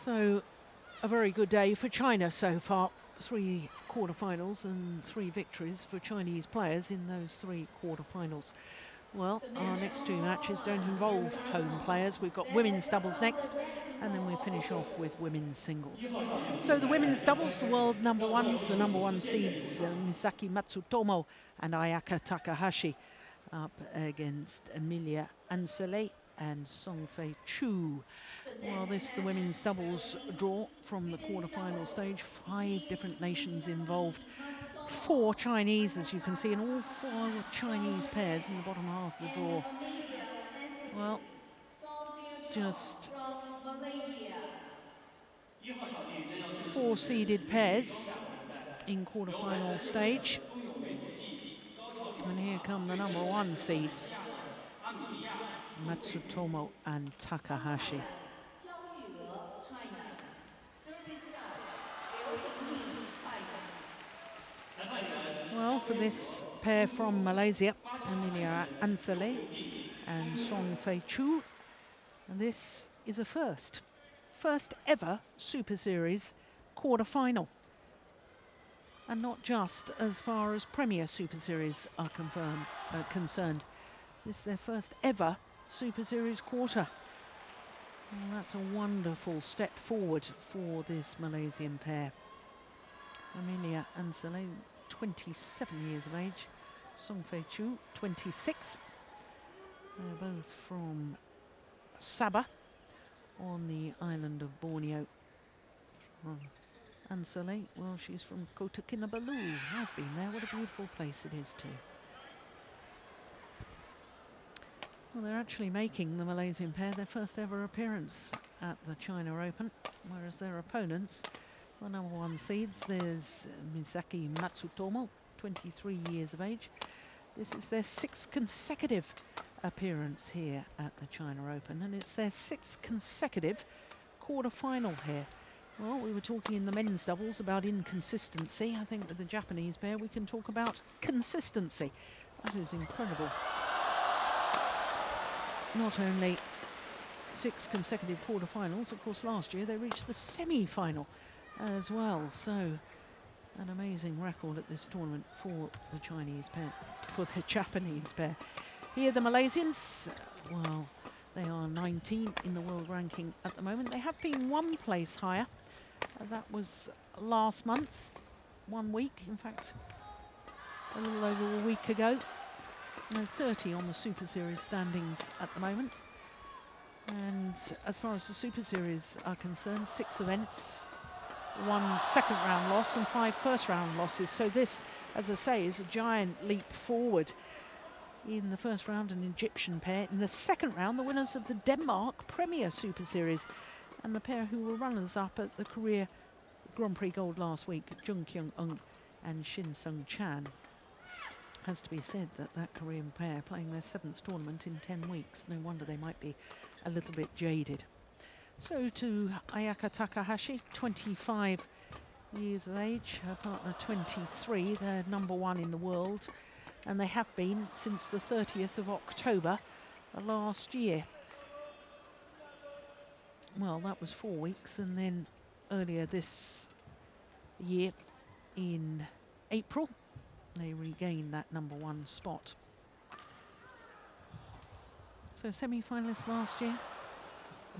So a very good day for China so far. 3 quarterfinals and 3 victories for Chinese players in those 3 quarterfinals. Well, our next 2 matches don't involve home players. We've got women's doubles next, and then we finish off with women's singles. So the women's doubles, the world number ones, the number 1 seeds, Misaki Matsutomo and Ayaka Takahashi, up against Amelia Anscelly and Soong Fie Cho. Well, this is the women's doubles draw from the quarterfinal stage. 5 different nations involved. 4 Chinese, as you can see, and all 4 Chinese pairs in the bottom half of the draw. Well, just 4 seeded pairs in quarterfinal stage. And here come the number 1 seeds, Matsutomo and Takahashi. Well, for this pair from Malaysia, Amelia Anscelly and Soong Fie Cho, this is a first ever Super Series quarter-final. And not just as far as Premier Super Series are concerned. This is their first ever Super Series quarter. Well, that's a wonderful step forward for this Malaysian pair. Amelia Anscelly, 27 years of age. Soong Fie Cho, 26. They're both from Sabah on the island of Borneo. Anscelly, well, she's from Kota Kinabalu. I've been there. What a beautiful place it is too. Well, they're actually making, the Malaysian pair, their first ever appearance at the China Open, whereas their opponents, the number 1 seeds, there's Misaki Matsutomo, 23 years of age. This is their 6th consecutive appearance here at the China Open, and it's their 6th consecutive quarter-final here. Well, we were talking in the men's doubles about inconsistency. I think with the Japanese pair we can talk about consistency. That is incredible. Not only 6 consecutive quarter-finals, of course last year they reached the semi-final as well. So an amazing record at this tournament for the Chinese pair, for the Japanese pair. Here the Malaysians, well, they are 19 in the world ranking at the moment. They have been 1 place higher. That was last month, 1 week, in fact, a little over a week ago. 30 on the Super Series standings at the moment. And as far as the Super Series are concerned, 6 events, 1 second round loss and 5 first round losses. So this, as I say, is a giant leap forward. In the first round, an Egyptian pair. In the second round, the winners of the Denmark Premier Super Series, and the pair who were runners-up at the Korea Grand Prix Gold last week, Jung Kyung-eun and Shin Sung-chan. Has to be said that that Korean pair playing their 7th tournament in 10 weeks. No wonder they might be a little bit jaded. So to Ayaka Takahashi, 25 years of age, her partner 23, they're number 1 in the world, and they have been since the 30th of October last year. Well, that was 4 weeks, and then earlier this year in April they regained that number 1 spot. So semi-finalists last year,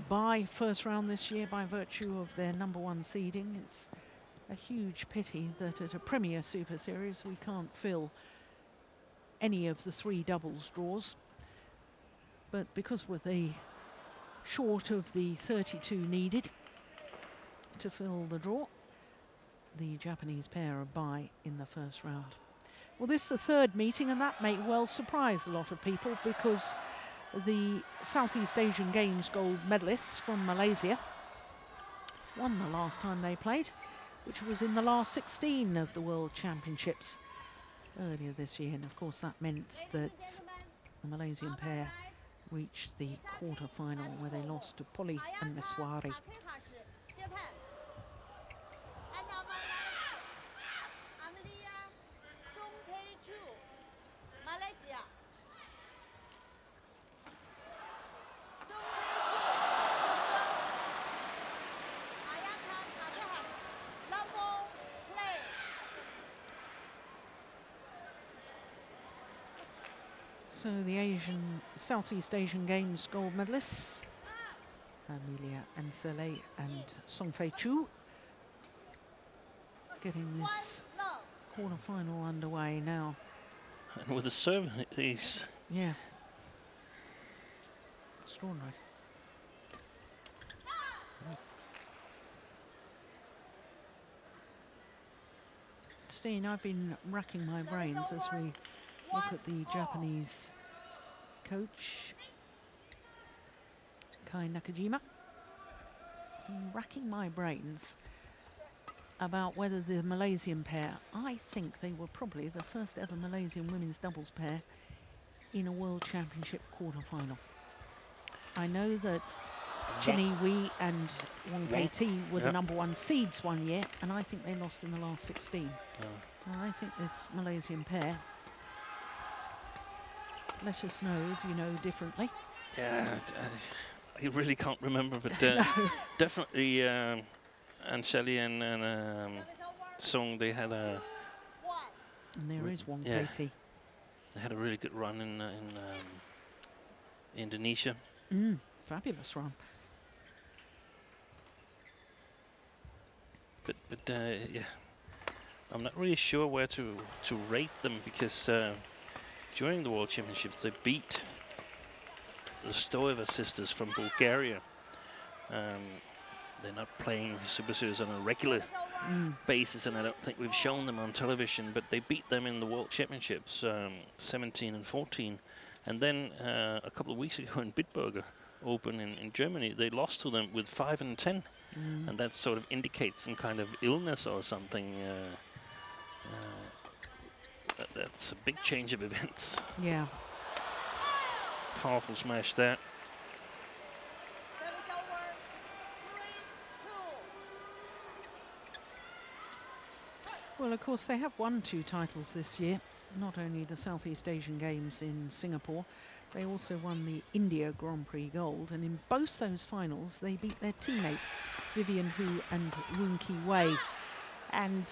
by first round this year by virtue of their number 1 seeding. It's a huge pity that at a Premier Super Series we can't fill any of the 3 doubles draws, but because we're short of the 32 needed to fill the draw, the Japanese pair are bye in the first round. Well, this is the 3rd meeting, and that may well surprise a lot of people, because the Southeast Asian Games gold medalists from Malaysia won the last time they played, which was in the last 16 of the World Championships earlier this year. And of course that meant that the Malaysian pair reached the quarter-final, where they lost to Polly and Meswari. So the Southeast Asian Games gold medalists, Amelia Anscelly and Soong Fie Cho, getting this quarter-final underway now. And with the serve, he's... Yeah. Extraordinary. Steen, I've been racking my brains as we look at the Japanese coach, Kai Nakajima. Been racking my brains about whether the Malaysian pair, I think they were probably the first ever Malaysian women's doubles pair in a World Championship quarter-final. I know that Ginny Wee and Wong Pei-Ti were the #1 seeds one year, and I think they lost in the last 16. And I think this Malaysian pair, let us know if you know differently. Yeah, I really can't remember, but definitely Anscelly and Soong, they had a... And there is Wong Pei-Ti. They had a really good run in Indonesia. Fabulous run. But yeah, I'm not really sure where to rate them, because during the World Championships they beat the Stoeva sisters from Bulgaria. They're not playing Super Series on a regular basis, and I don't think we've shown them on television, but they beat them in the World Championships 17 and 14. And then a couple of weeks ago in Bitburger Open in Germany, they lost to them with 5 and 10. And that sort of indicates some kind of illness or something. That's a big change of events. Yeah. Powerful smash there. Well, of course, they have won 2 titles this year. Not only the Southeast Asian Games in Singapore, they also won the India Grand Prix Gold. And in both those finals, they beat their teammates, Vivian Hu and Woon Ki Wei. And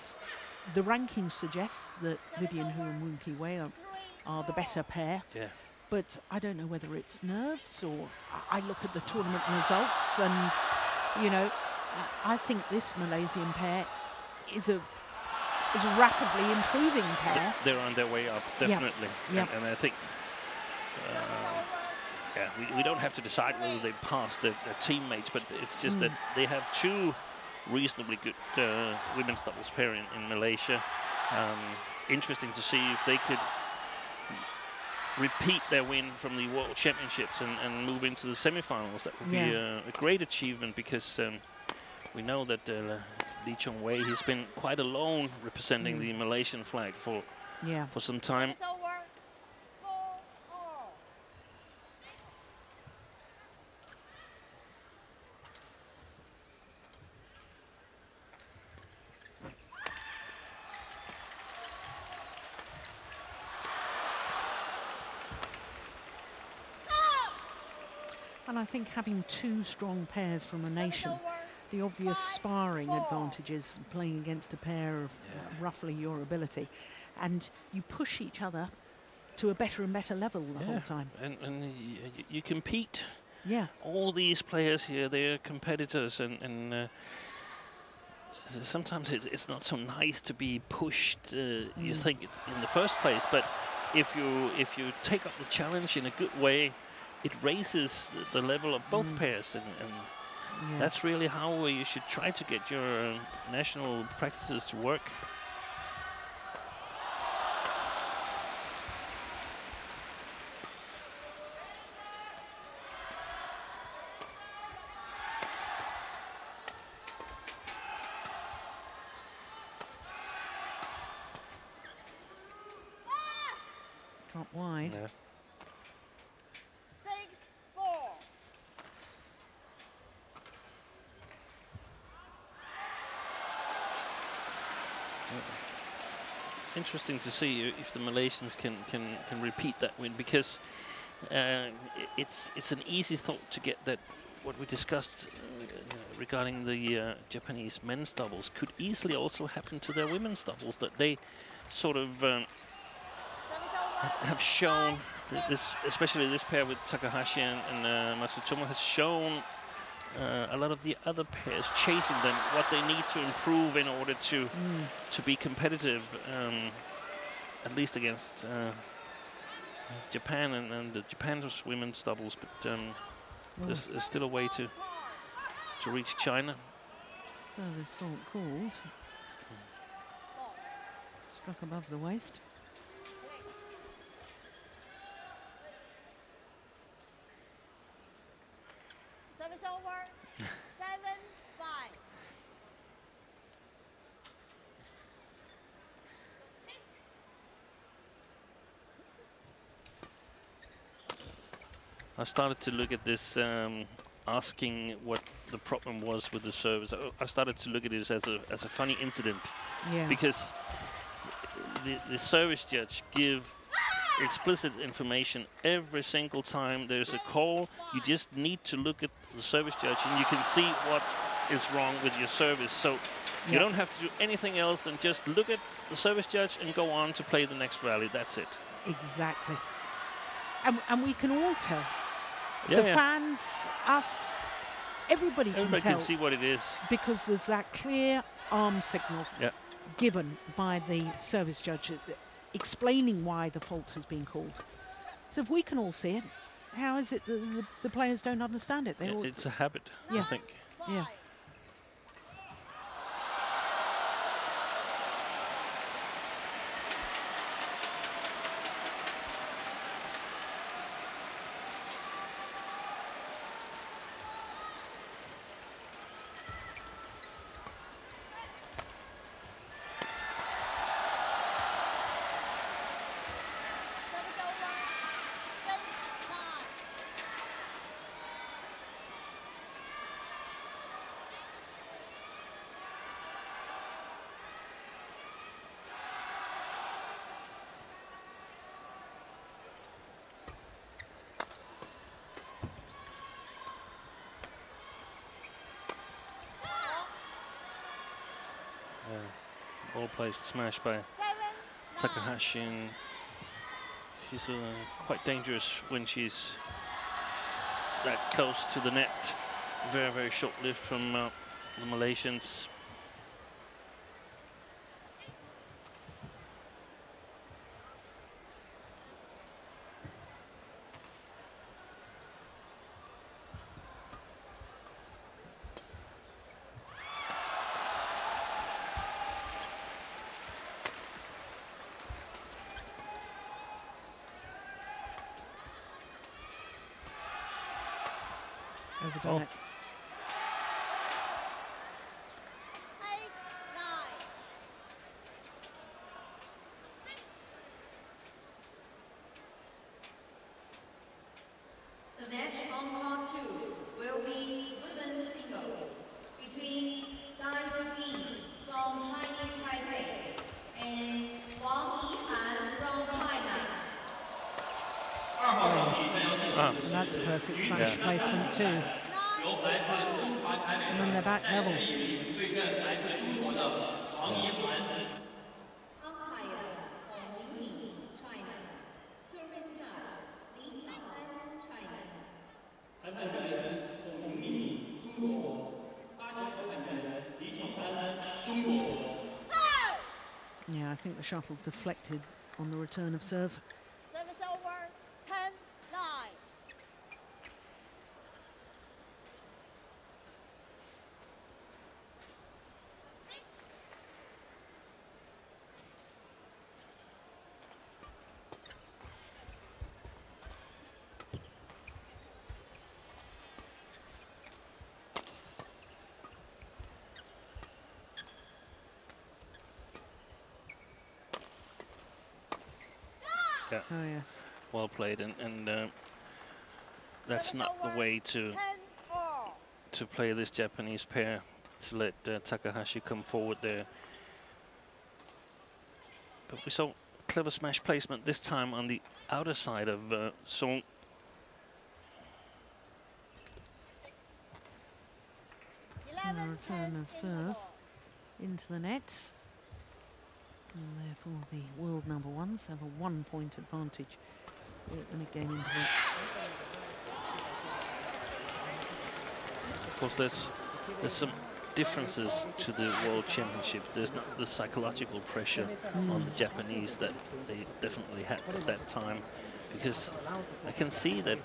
the rankings suggest that Vivian Hu and Woon Ki Wei are the better pair. Yeah. But I don't know whether it's nerves, or I look at the tournament results and, you know, I think this Malaysian pair is a rapidly improving pair. They're on their way up, definitely. Yep. And I think, yeah, we don't have to decide whether they passed their teammates, but it's just that they have 2 reasonably good women's doubles pair in Malaysia. Interesting to see if they could repeat their win from the World Championships and move into the semi-finals. That would be a great achievement, because we know that Lee Chong Wei, he's been quite alone representing the Malaysian flag for some time. And I think having 2 strong pairs from a nation, the obvious sparring advantages playing against a pair of roughly your ability, and you push each other to a better and better level the whole time. And you compete. Yeah. All these players here, they're competitors, and sometimes it's not so nice to be pushed, you think, in the first place, but if you take up the challenge in a good way, it raises the level of both pairs, and that's really how you should try to get your national practices to work. Drop wide. Yeah. Interesting to see if the Malaysians can repeat that win, because it's an easy thought to get that what we discussed regarding the Japanese men's doubles could easily also happen to their women's doubles, that they sort of have shown especially this pair with Takahashi and Matsutomo has shown a lot of the other pairs chasing them what they need to improve in order to be competitive, at least against Japan and the Japan's women's doubles. But there's still a way to reach China. Service fault called. Struck above the waist. Service over. 7-5. I started to look at this, asking what the problem was with the service. I started to look at it as a funny incident, because the service judge give explicit information every single time there's a call. You just need to look at the service judge and you can see what is wrong with your service. So you don't have to do anything else than just look at the service judge and go on to play the next rally. That's it. Exactly. And we can all tell. The fans, us, everybody can see what it is. Because there's that clear arm signal given by the service judge explaining why the fault has been called. So if we can all see it, how is it that the players don't understand it? It's a habit, I think. Yeah. Ball placed smash by Takahashi, and she's quite dangerous when she's that close to the net. Very, very short lift from the Malaysians. Overdone it. 8-9. The match on court 2 will be women's singles between Thaihot from Chinese Taipei and Wang Yihan from China. And that's a perfect smash placement too. And then they're back level. Umpire from Yingling, China. Service judge Li Qiaoan, China. Yeah, I think the shuttle deflected on the return of serve. Service over. 10-9. Yeah. Oh yes. Well played, and that's not the way to play this Japanese pair, to let Takahashi come forward there. But we saw clever smash placement this time on the outer side of Soong. Return of serve into the nets. And therefore the world number ones have a 1-point advantage in a game interval. Of course, there's some differences to the World Championship. There's not the psychological pressure on the Japanese that they definitely had at that time, because I can see that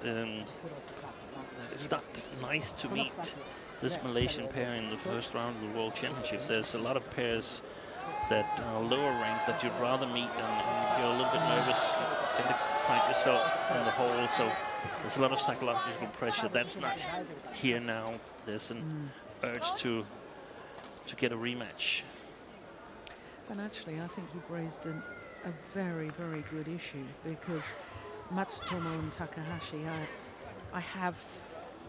it's not nice to meet this Malaysian pair in the first round of the World Championships. There's a lot of pairs that are lower ranked that you'd rather meet, and you're a little bit nervous going to find yourself in the hole. So there's a lot of psychological pressure. That's not here now. There's an urge to get a rematch. And actually, I think you've raised a very, very good issue, because Matsutomo and Takahashi, I have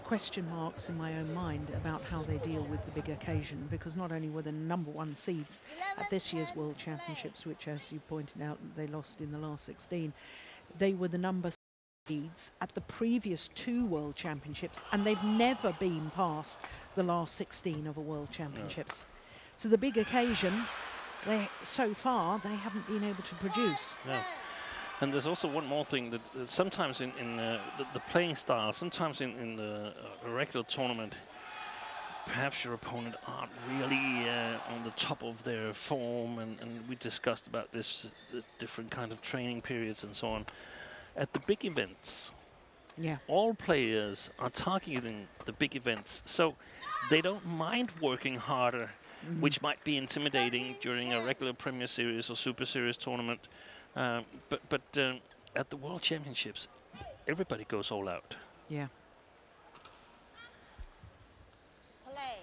question marks in my own mind about how they deal with the big occasion, because not only were the #1 seeds at this year's World Championships, which, as you pointed out, they lost in the last 16, they were the #3 seeds at the previous 2 World Championships, and they've never been past the last 16 of a World Championships. So the big occasion, so far they haven't been able to produce. Yeah. And there's also one more thing, that sometimes in the playing style, sometimes in the regular tournament, perhaps your opponent aren't really on the top of their form, and we discussed about this, the different kind of training periods and so on. At the big events, all players are targeting the big events, so they don't mind working harder, which might be intimidating during a regular Premier Series or Super Series tournament. But at the World Championships, everybody goes all out. Yeah. Play.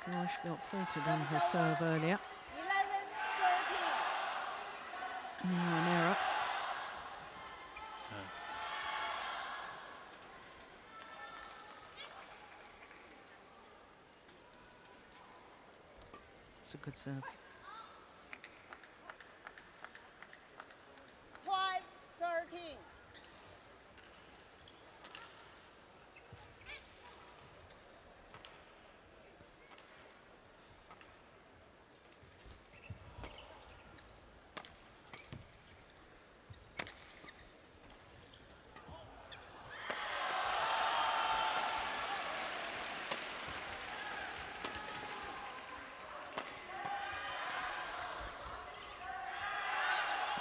Gosh, got filtered on her serve earlier. 11-13. An error. It's a good serve. 12-13.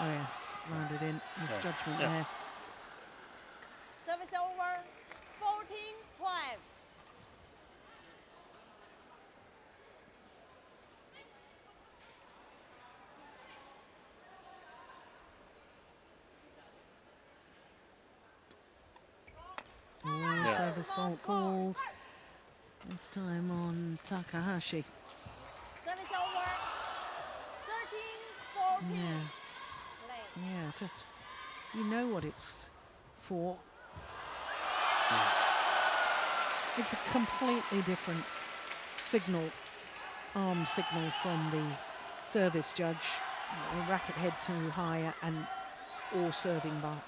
Oh yes, landed in. Misjudgment there. Service over. 14-12. Service fault called. This time on Takahashi. Service over. 13-14. Yeah. Play. Yeah, just, you know what it's for. It's a completely different signal, arm signal from the service judge. A racket head too high and or serving bar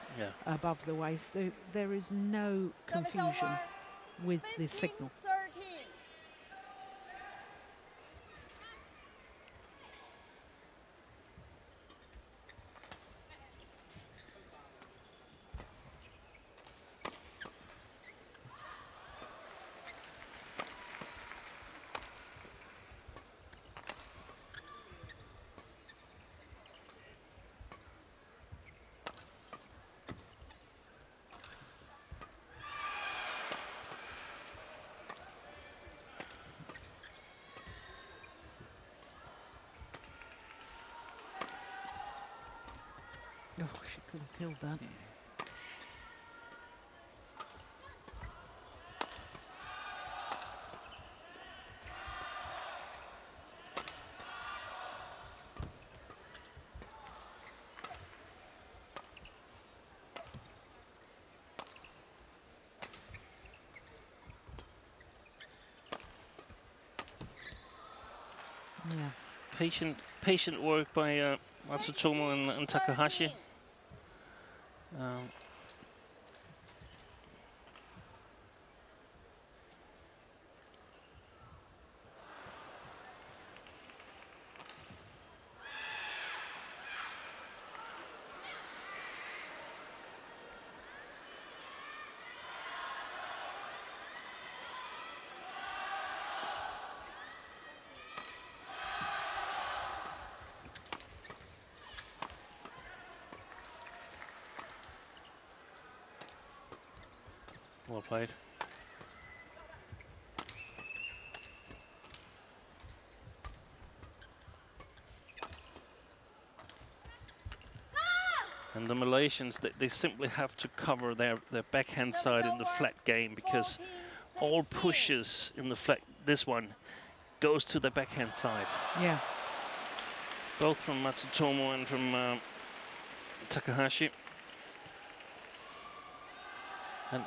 above the waist. There is no confusion with the signal. 13. Oh, she could have killed that. Yeah. Patient work by Matsutomo and Takahashi. Well played. And the Malaysians, they simply have to cover their backhand side in the flat game, because 14, all 16. pushes in the flat, this one, goes to the backhand side. Yeah. Both from Matsutomo and from Takahashi. And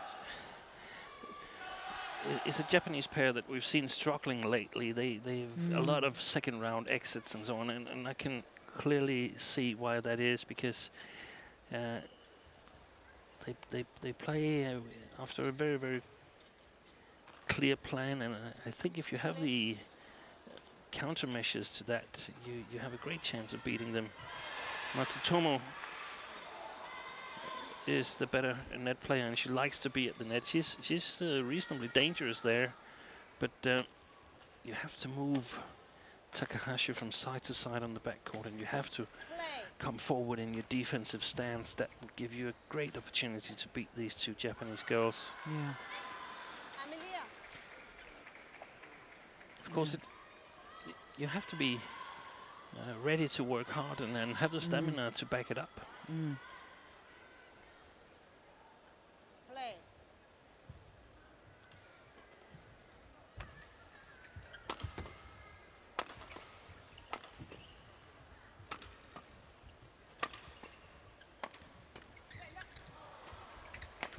it's a Japanese pair that we've seen struggling lately. They've a lot of second round exits and so on, and I can clearly see why that is, because they play after a very, very clear plan, and I think if you have the countermeasures to that, you have a great chance of beating them. Matsutomo is the better net player, and she likes to be at the net. She's reasonably dangerous there, but you have to move Takahashi from side to side on the backcourt, and you have to come forward in your defensive stance. That will give you a great opportunity to beat these two Japanese girls. Yeah. Amelia. Of course, you have to be ready to work hard and then have the stamina to back it up. Play.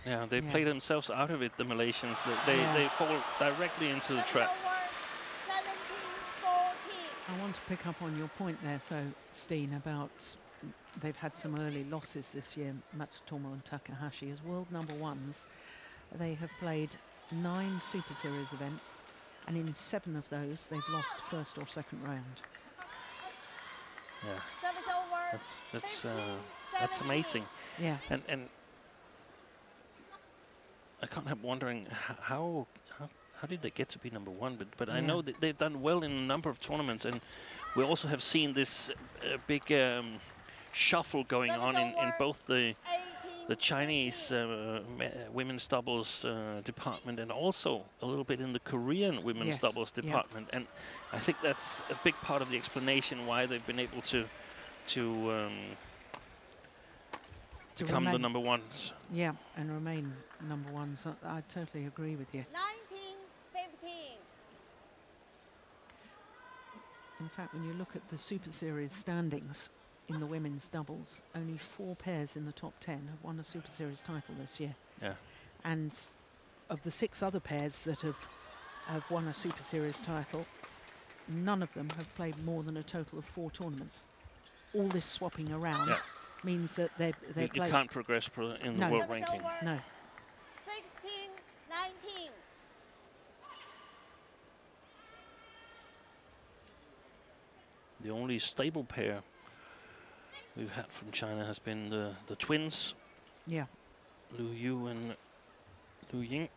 Yeah, they Yeah. play themselves out of it, the Malaysians. They fall directly into the Service trap. over. 17-14. I want to pick up on your point there, though, Steen, about they've had some early losses this year, Matsutomo and Takahashi. As world number ones, they have played 9 Super Series events, and in 7 of those, they've lost first or second round. Yeah, Service over. that's amazing. Yeah. And I can't help wondering how did they get to be number one? But I know that they've done well in a number of tournaments, and we also have seen this big shuffle going on in both the Chinese women's doubles department, and also a little bit in the Korean women's doubles department. And I think that's a big part of the explanation why they've been able to become the number ones. Yeah, and remain number ones. I totally agree with you. 19-15. In fact, when you look at the Super Series standings in the women's doubles, only 4 pairs in the top 10 have won a Super Series title this year. Yeah. And of the 6 other pairs that have won a Super Series title, none of them have played more than a total of 4 tournaments. All this swapping around means that they've You played. can't progress in the world Service ranking. over. No. 16-19. The only stable pair we've had from China has been the twins, Yeah. Lu Yu and Lu Ying.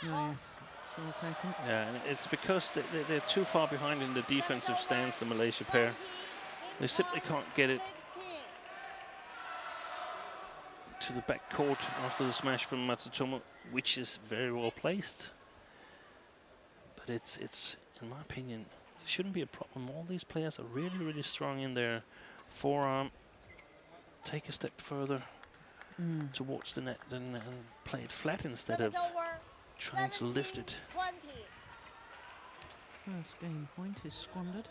Oh, yes. It's well taken. Yeah, and it's because they're too far behind in the defensive stance, the Malaysia pair. They simply can't get it 16. to the back court after the smash from Matsutomo, which is very well placed. But it's in my opinion, it shouldn't be a problem. All these players are really, really strong in their forearm. Take a step further towards the net and play it flat instead of Service over. trying to lift it. 20. First game point is squandered.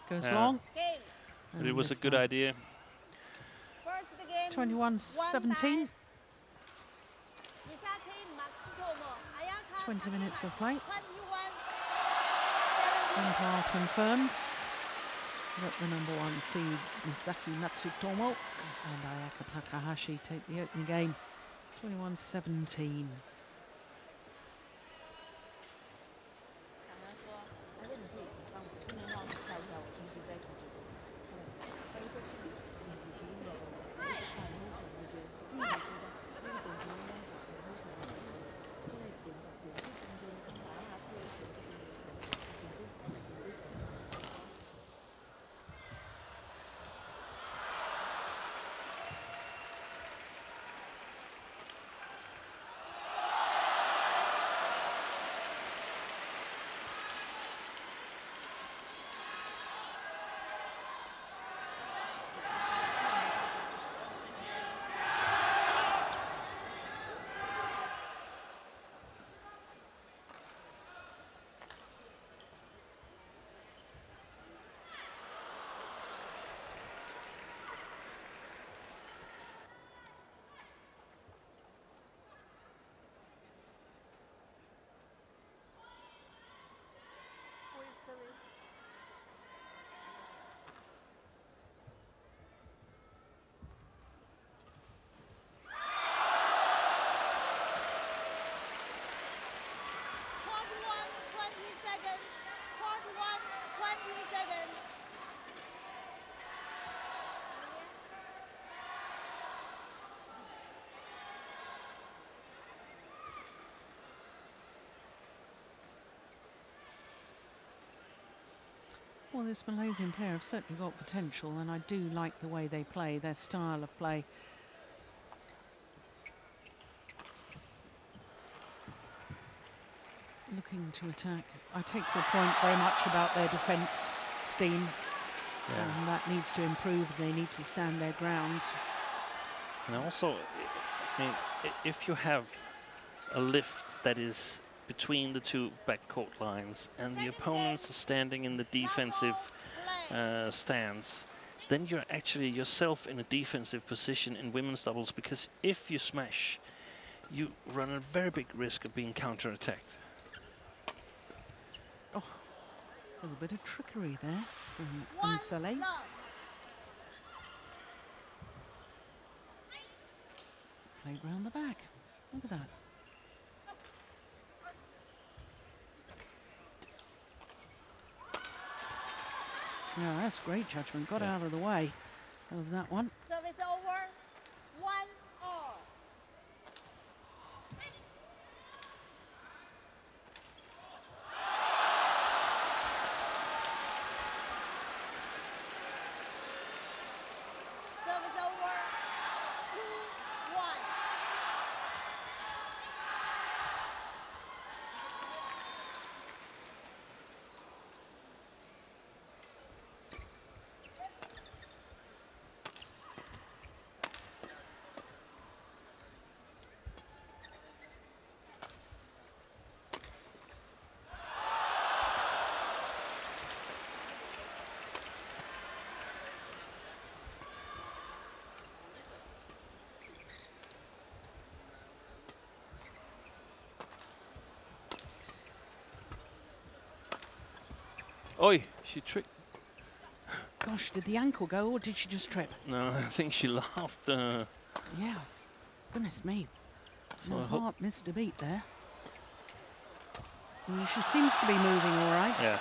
Goes Yeah. long. Game. But it And was a this good one. idea First game. 21-17. Misaki Matsutomo, Ayaka 20 minutes of Takahashi, play. 21-17. Umpire confirms that the #1 seeds Misaki Matsutomo and Ayaka Takahashi take the opening game. 21-17. 20 seconds. Well, this Malaysian pair have certainly got potential, and I do like the way they play, their style of play. Looking to attack. I take your point very much about their defence, Steen. Yeah. And that needs to improve. They need to stand their ground. And also, I mean, if you have a lift that is between the two backcourt lines and the opponents are standing in the defensive stance, then you're actually yourself in a defensive position in women's doubles, because if you smash, you run a very big risk of being counter-attacked. Oh, a little bit of trickery there from Anscelly. Played round the back. Look at that. Yeah, that's great judgment. Got out of the way of that one. Service over. 1-all. Service over. 2-1. Oi, she tricked. Gosh, did the ankle go or did she just trip? No, I think she laughed. Yeah. Goodness me. So My I hope- heart missed a beat there. Well, she seems to be moving all right. Yeah.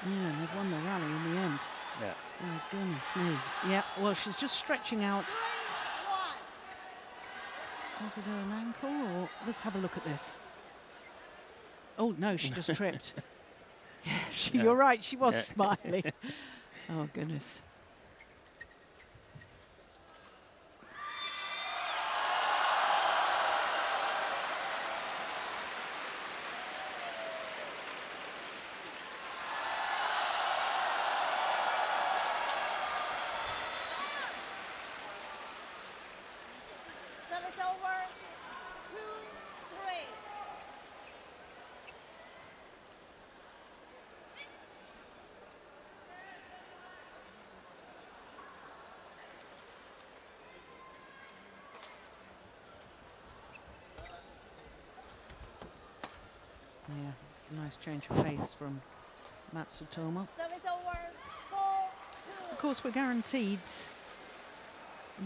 Yeah, and they've won the rally in the end. Yeah. Oh, goodness me. Yeah, well, she's just stretching out. 3-1. Was it an ankle or... Let's have a look at this. Oh, no, she just tripped. Yeah, Yeah. you're right, she was Yeah. smiling. Oh, goodness. Service over. 2-3. Nice change of pace from Matsutomo. Service over. 4-2. Of course, we're guaranteed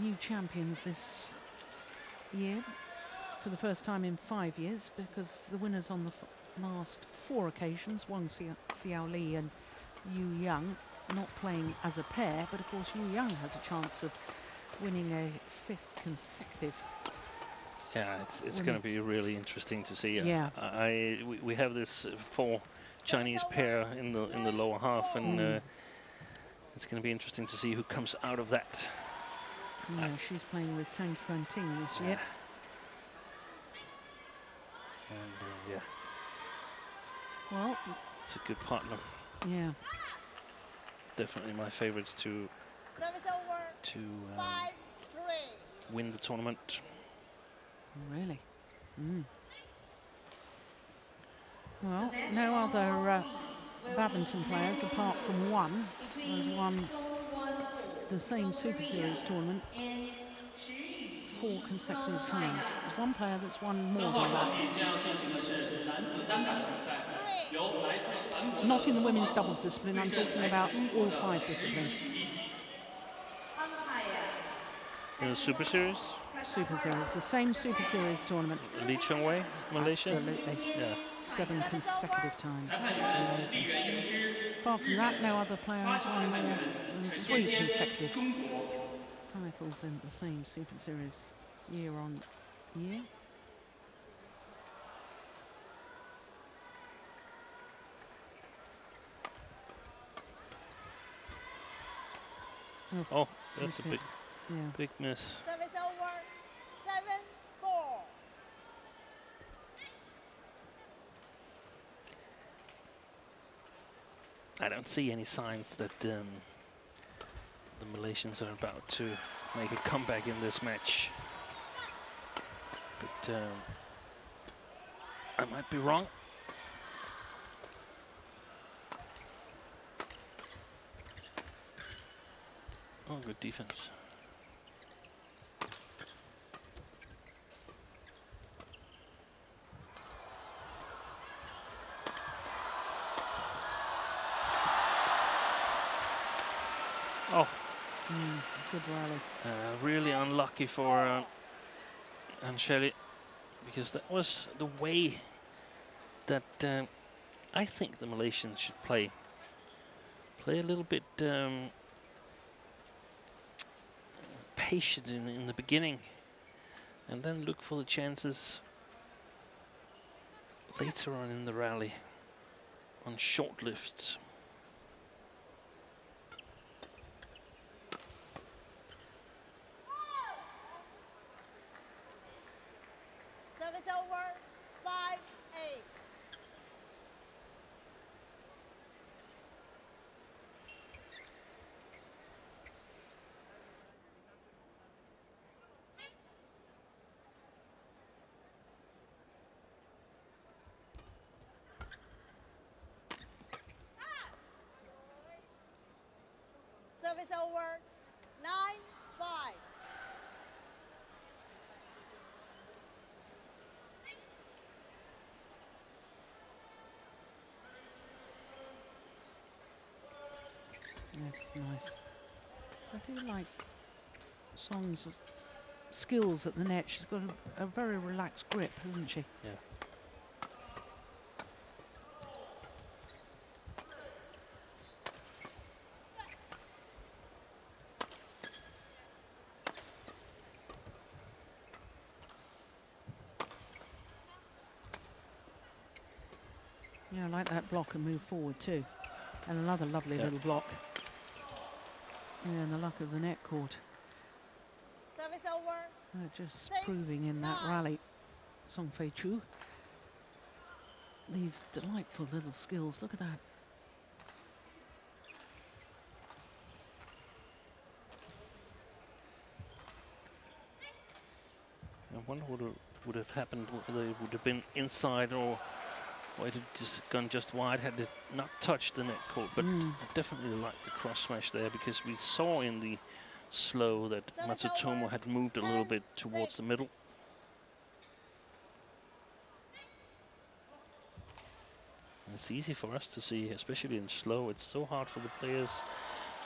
new champions this year for the first time in 5 years, because the winners on the last 4 occasions, Wang Xiao Li and Yu Yang, not playing as a pair, but of course Yu Yang has a chance of winning a 5th consecutive. Yeah, it's going to be really interesting to see. Yeah. We have this 4 Chinese pair in the lower half, and it's going to be interesting to see who comes out of that. Yeah, she's playing with Tang Yuan-ting this year. And yeah, Well, it's a good partner. yeah. Definitely my favorites to Service over. 5-3. win the tournament. Really? Well, no other badminton players apart from one has won the same Super Series tournament 4 consecutive times. There's one player that's won more than that. Not in the women's doubles discipline, I'm talking about all 5 disciplines. In the Super Series, Super Series, the same Super Series tournament. Lee Chong-wei, Malaysia. Absolutely. Yeah. 7 consecutive times. Amazing. Apart from that, no other player has won more than 3 consecutive titles in the same Super Series year on year. Oh, that's a Miss it. big miss. Service over. 7-4. I don't see any signs that the Malaysians are about to make a comeback in this match. But I might be wrong. Oh, good defense. Oh, Good rally. really unlucky for Anscelly, because that was the way that I think the Malaysians should play. Play a little bit patient in the beginning, and then look for the chances later on in the rally on short lifts. Service over. 5-8. Service over. 9-5. That's nice. I do like Soong's skills at the net. She's got a very relaxed grip, hasn't she? Yeah. Yeah, I like that block and move forward too. And another lovely little block. Yeah, and the luck of the net court. Service over. Just 6, proving in that 9. rally, Soong Fie Cho. These delightful little skills. Look at that. I wonder what would have happened, whether it would have been inside or it had just gone just wide had it not touched the net court. But I definitely like the cross smash there, because we saw in the slow that Matsutomo had moved a little bit towards the middle. it's easy for us to see, especially in slow. It's so hard for the players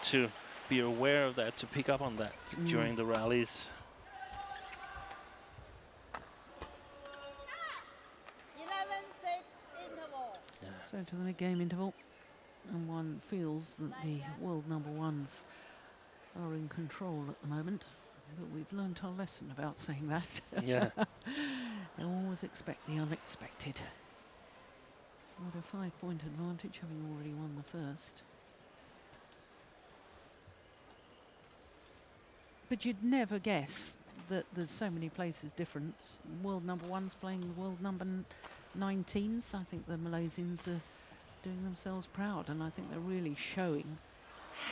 to be aware of that, to pick up on that during the rallies. 11-6 interval. So to the mid-game interval, and one feels that the world number ones are in control at the moment. But we've learnt our lesson about saying that. Yeah. You always expect the unexpected. With a 5-point advantage, having already won the first. But you'd never guess that there's so many places difference. World number ones playing world number 19s. I think the Malaysians are doing themselves proud, and I think they're really showing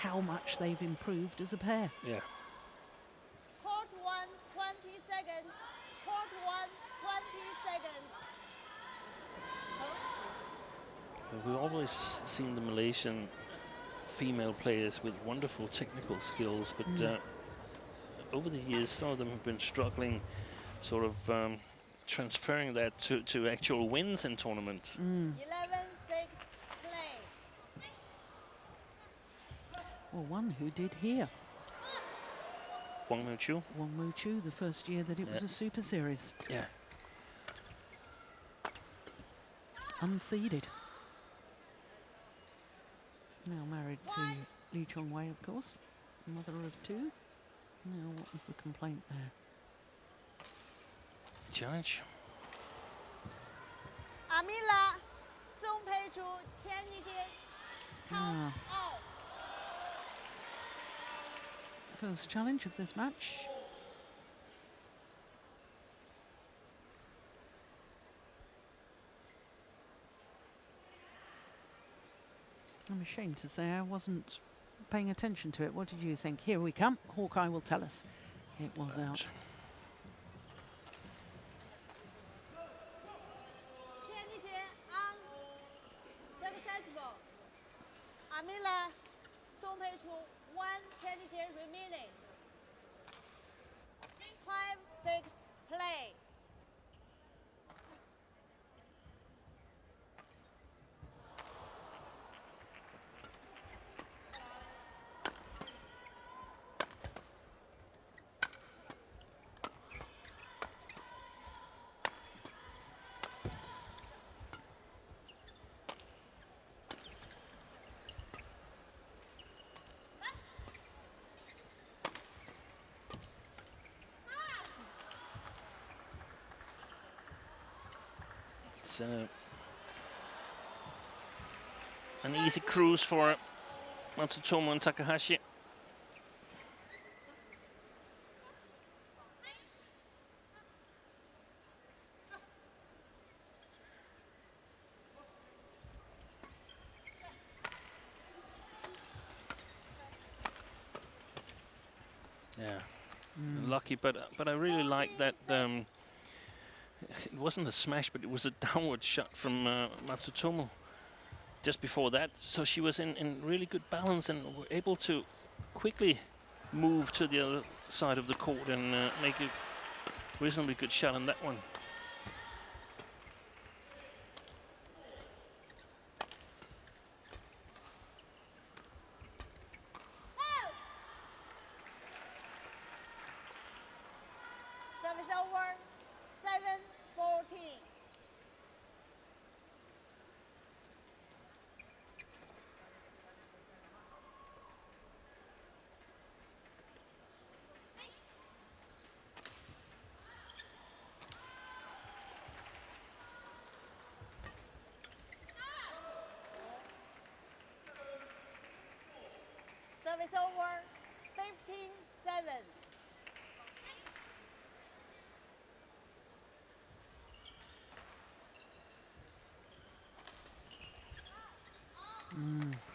how much they've improved as a pair. Yeah. Court 1, 20 seconds. Court 1, 20 seconds. We've always seen the Malaysian female players with wonderful technical skills, but over the years, some of them have been struggling, sort of transferring that to actual wins in tournament. 11-6 play. Well, one who did here. Wang Mu-Chu. Wang Mu-Chu, the first year that it was a Super Series. Yeah. Unseeded. Now married to Lee Chong-wei, of course. Mother of two. Now, what was the complaint there? Challenge. Amelia, Soong Fie Cho, Chen Yijie, count out. First challenge of this match. I'm ashamed to say I wasn't paying attention to it. What did you think? Here we come. Hawkeye will tell us. It was out. Chen Yijie unsuccessful. Amelia, Soong Fie Cho, 1 Chen Yijie remaining. 5-6 play. It's an easy cruise for Matsutomo and Takahashi. Yeah, lucky, but I really like that. It wasn't a smash, but it was a downward shot from Matsutomo just before that. So she was in really good balance and were able to quickly move to the other side of the court and make a reasonably good shot on that one. Service over. 7-14. Service over. 15-7.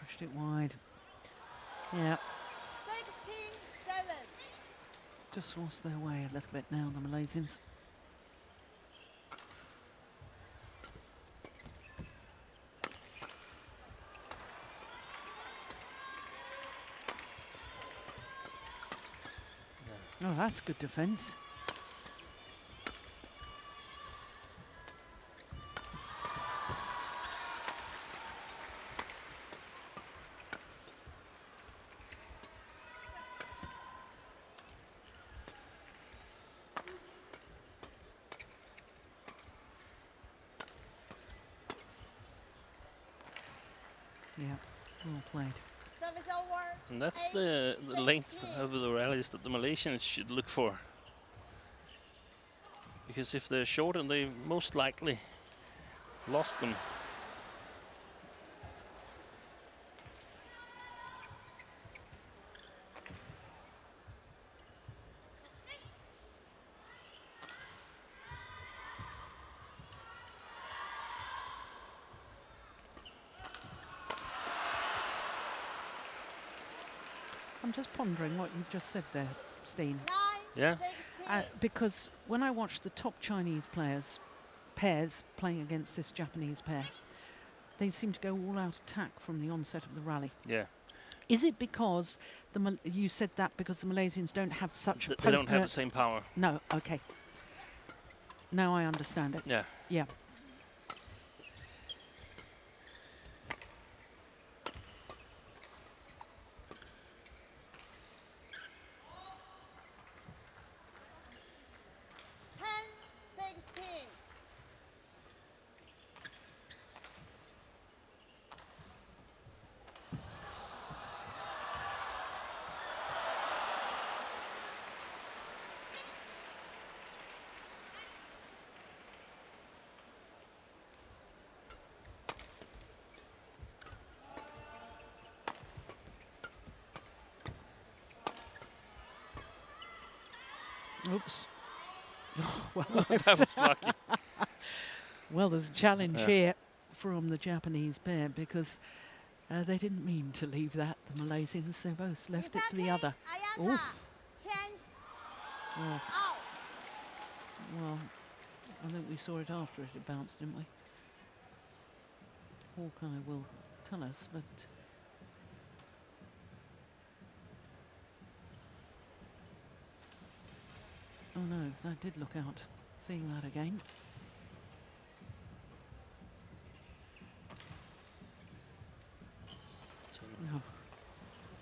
Pushed it wide. Yeah. 16-7. Just lost their way a little bit now, the Malaysians. Oh, that's good defence. Yeah, well played. Service over. And that's 8, the length 16. over the rallies that the Malaysians should look for. Because if they're shorter, they most likely lost them. I'm just pondering what you've just said there, Steen. 9, Yeah. 16. Because when I watch the top Chinese pairs playing against this Japanese pair, they seem to go all out attack from the onset of the rally. Yeah. Is it because you said that because the Malaysians don't have such a They don't have the same power. No, okay. Now I understand it. Yeah. Yeah. Oops. Well, That was lucky. well, there's a challenge Yeah. here from the Japanese pair because they didn't mean to leave that. The Malaysians, they both left it to the Misaki, other. Ayaka. Oof. Change. Oh, Out. well, I think we saw it after it had bounced, didn't we? Hawkeye will tell us, but... Oh no, that did look out. Seeing that again. No.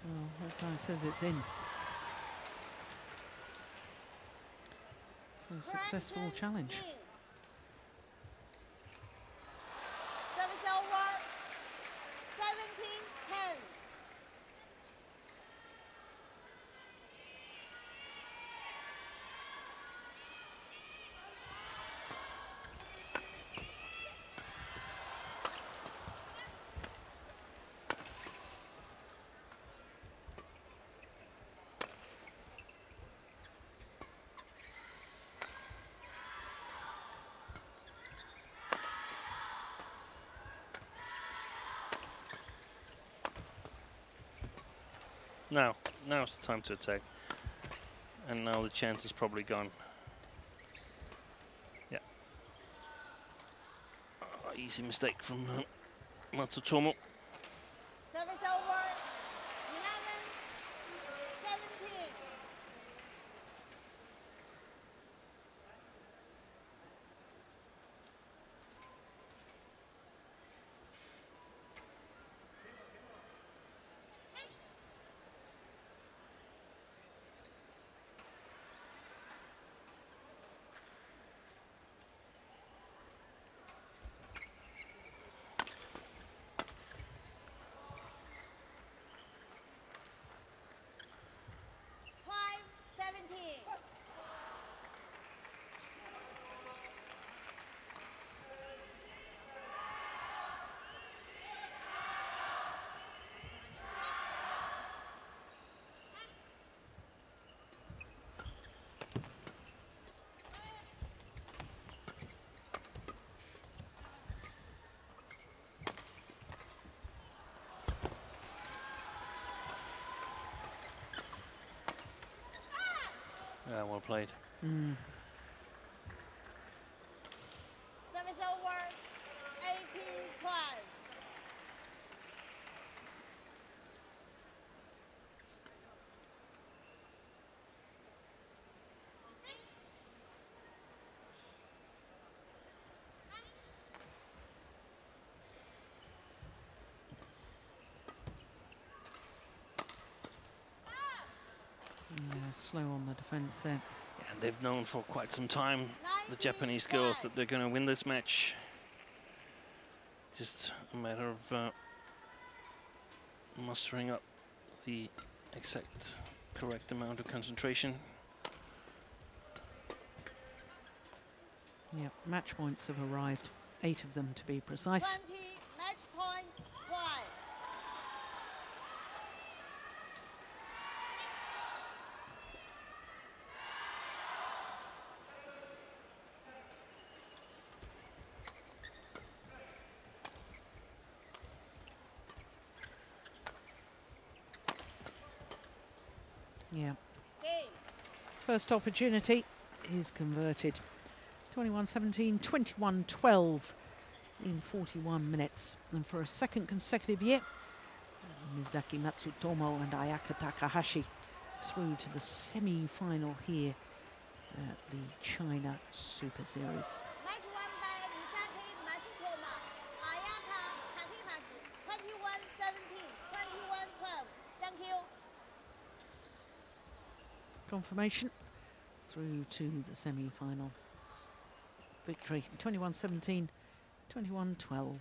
Well, Hawkeye says it's in. So successful Correction challenge. in. Service over. 17-10. Now's the time to attack. And now the chance is probably gone. Yeah. Easy mistake from Matsutomo. Service over. 11-17. Yeah, well played. Mm. Service over. 18-12. Yeah, slow on the defence there. And they've known for quite some time, the Japanese girls, that they're going to win this match. Just a matter of mustering up the exact correct amount of concentration. Yeah, match points have arrived, 8 of them to be precise. 20, match point, 12. Yeah. Game. First opportunity is converted. 21-17, 21-12 in 41 minutes. And for a second consecutive year, Misaki Matsutomo and Ayaka Takahashi through to the semi-final here at the China Super Series. Match won by Misaki Matsutomo, Ayaka Takahashi, 21-17, 21-12. Thank you. Confirmation through to the semi-final victory. 21-17, 21-12.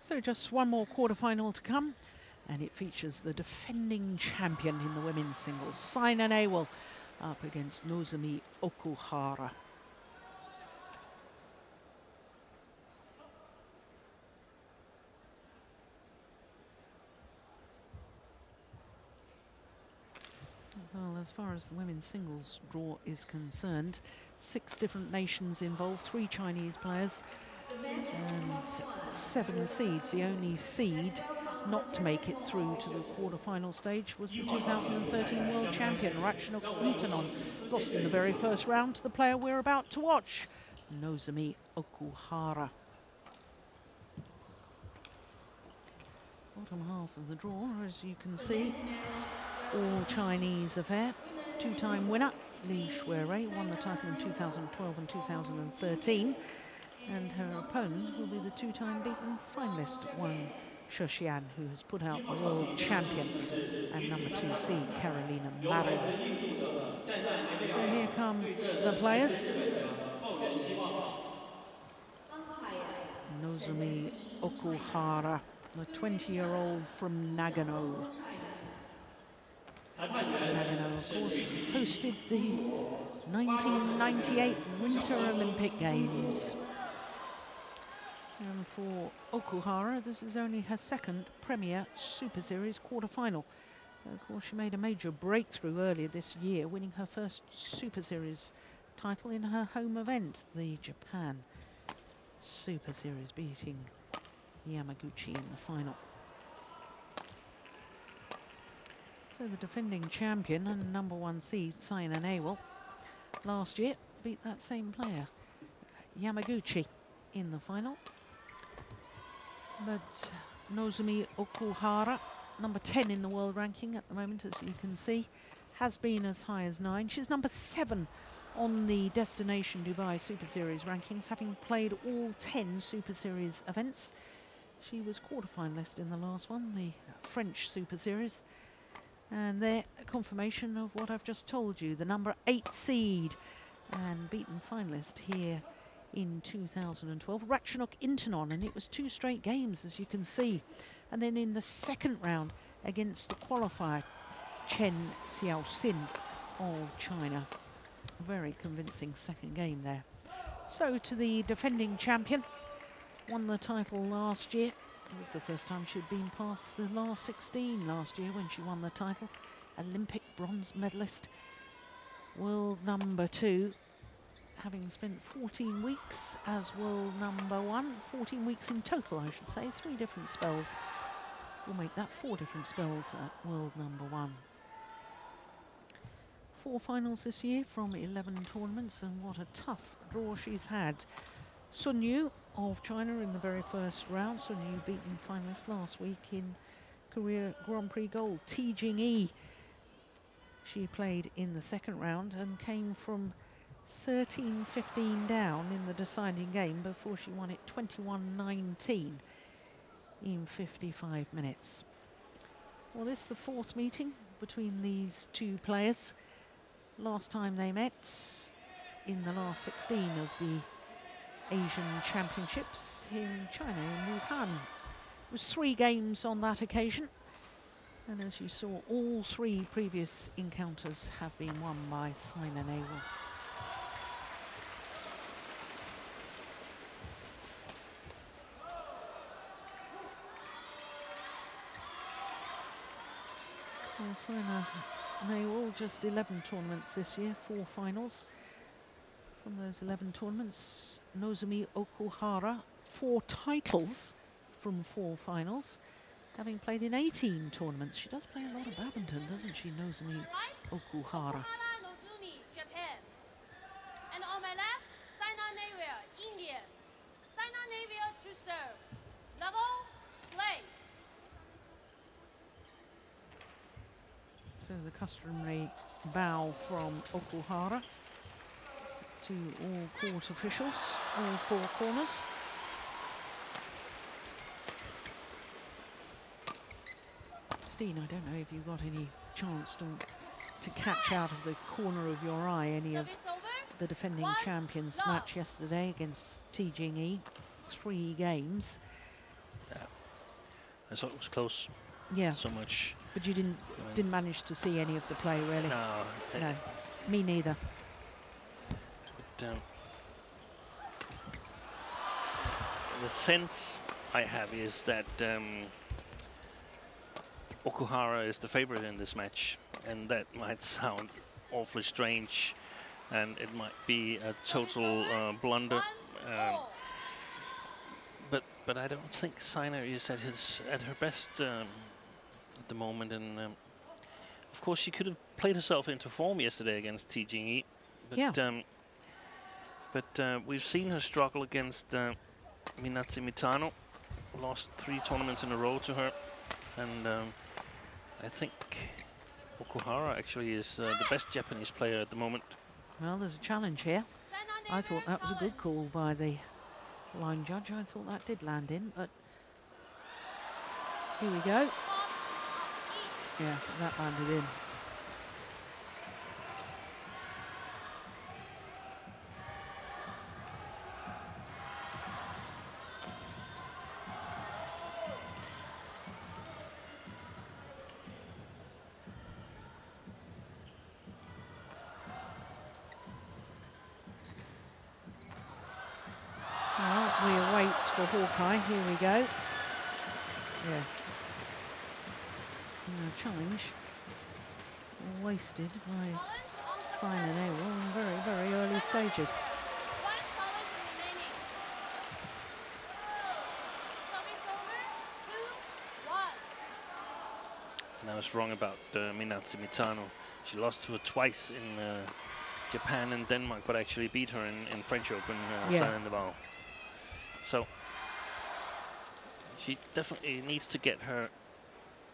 So just one more quarter-final to come, and it features the defending champion in the women's singles, Saina Nehwal, up against Nozomi Okuhara. Well, as far as the women's singles draw is concerned, 6 different nations involved, 3 Chinese players, and 7 seeds. The only seed not to make it through to the quarter-final stage was the 2013 world champion, Ratchanok Intanon, lost in the very first round to the player we're about to watch, Nozomi Okuhara. Bottom half of the draw, as you can see, all Chinese affair. 2-time winner, Li Shuirui, won the title in 2012 and 2013. And her opponent will be the 2-time beaten finalist, Wang Shexian, who has put out the world champion and number 2 seed, Carolina Marin. So here come the players. Nozomi Okuhara, the 20-year-old from Nagano. Nagano, of course, hosted the 1998 Winter Olympic Games. And for Okuhara, this is only her second Premier Super Series quarter-final. Of course, she made a major breakthrough earlier this year, winning her first Super Series title in her home event, the Japan Super Series, beating Yamaguchi in the final. So the defending champion and number 1 seed, Saina Nehwal, last year beat that same player, Yamaguchi, in the final. But Nozomi Okuhara, number 10 in the world ranking at the moment, as you can see, has been as high as 9. She's number 7 on the Destination Dubai Super Series rankings, having played all 10 Super Series events. She was quarter-finalist in the last one, the French Super Series. And there, a confirmation of what I've just told you, the number 8 seed and beaten finalist here in 2012, Ratchanok Intanon, and it was 2 straight games, as you can see. And then in the second round against the qualifier, Chen Xiaoxin of China. A very convincing second game there. So to the defending champion, won the title last year. It was the first time she'd been past the last 16 last year when she won the title. Olympic bronze medalist. world number 2, having spent 14 weeks as world number 1. 14 weeks in total, I should say. 3 different spells. We'll make that 4 different spells at world number 1. 4 finals this year from 11 tournaments, and what a tough draw she's had. Sun Yu of China in the very first round. Sun Yu beaten finalist last week in Korea Grand Prix Gold. Ti Jing-yi, she played in the second round and came from 13-15 down in the deciding game before she won it 21-19 in 55 minutes. Well, this is the 4th meeting between these 2 players. Last time they met in the last 16 of the Asian Championships here in China, in Wuhan. It was 3 games on that occasion, and as you saw, all 3 previous encounters have been won by Sina Nehwal. Well, Sina Nehwal, just 11 tournaments this year, 4 finals. From those 11 tournaments, Nozomi Okuhara, 4 titles from 4 finals, having played in 18 tournaments. She does play a lot of badminton, doesn't she, Nozomi Okuhara? Nozomi, Japan. And on my left, Sina Nehwal, India. Sina Nehwal to serve. Level, play. So the customary bow from Okuhara to all court officials, all 4 corners. Steen, I don't know if you got any chance to catch out of the corner of your eye any of the defending champions match yesterday against Ti Jing-yi. 3 games. Yeah. I thought it was close. Yeah. So much. But you didn't manage to see any of the play, really. No. No, me neither. But, the sense I have is that Okuhara is the favorite in this match, and that might sound awfully strange, and it might be a total blunder. But I don't think Sina is at her best at the moment, and of course she could have played herself into form yesterday against Ti Jing-yi, but yeah. But we've seen her struggle against Minatsu Mitano. Lost 3 tournaments in a row to her, and I think Okuhara actually is the best Japanese player at the moment. Well, there's a challenge here. I thought that was a good call by the line judge. I thought that did land in, but here we go. Yeah, that landed in. Well, we await for Hawkeye. Here we go. Yeah. No challenge. Wasted by Sina Nehwal in very, very early stages. And I was wrong about Minatsu Mitano. She lost to her twice in Japan and Denmark, but actually beat her in French Open, Saint-Deval. So she definitely needs to get her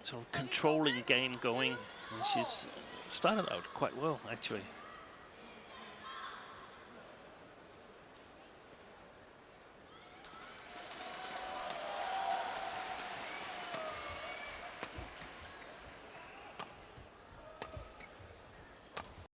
sort of controlling game going, and she's started out quite well, actually.